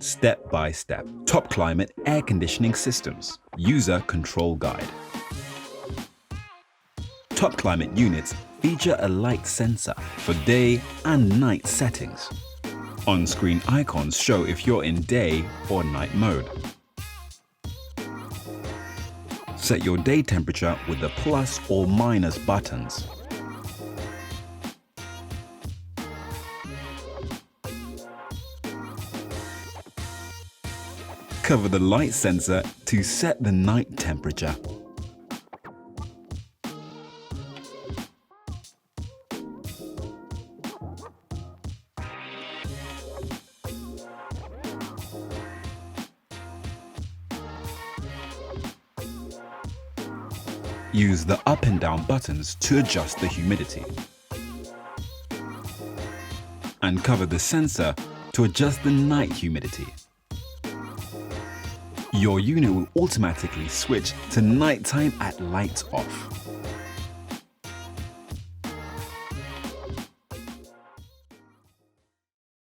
Step by step. TopClimate air conditioning systems. User control guide. TopClimate units feature a light sensor for day and night settings. On-screen icons show if you're in day or night mode. Set your day temperature with the plus or minus buttons. Cover the light sensor to set the night temperature. Use the up and down buttons to adjust the humidity. And cover the sensor to adjust the night humidity. Your unit will automatically switch to nighttime at lights off.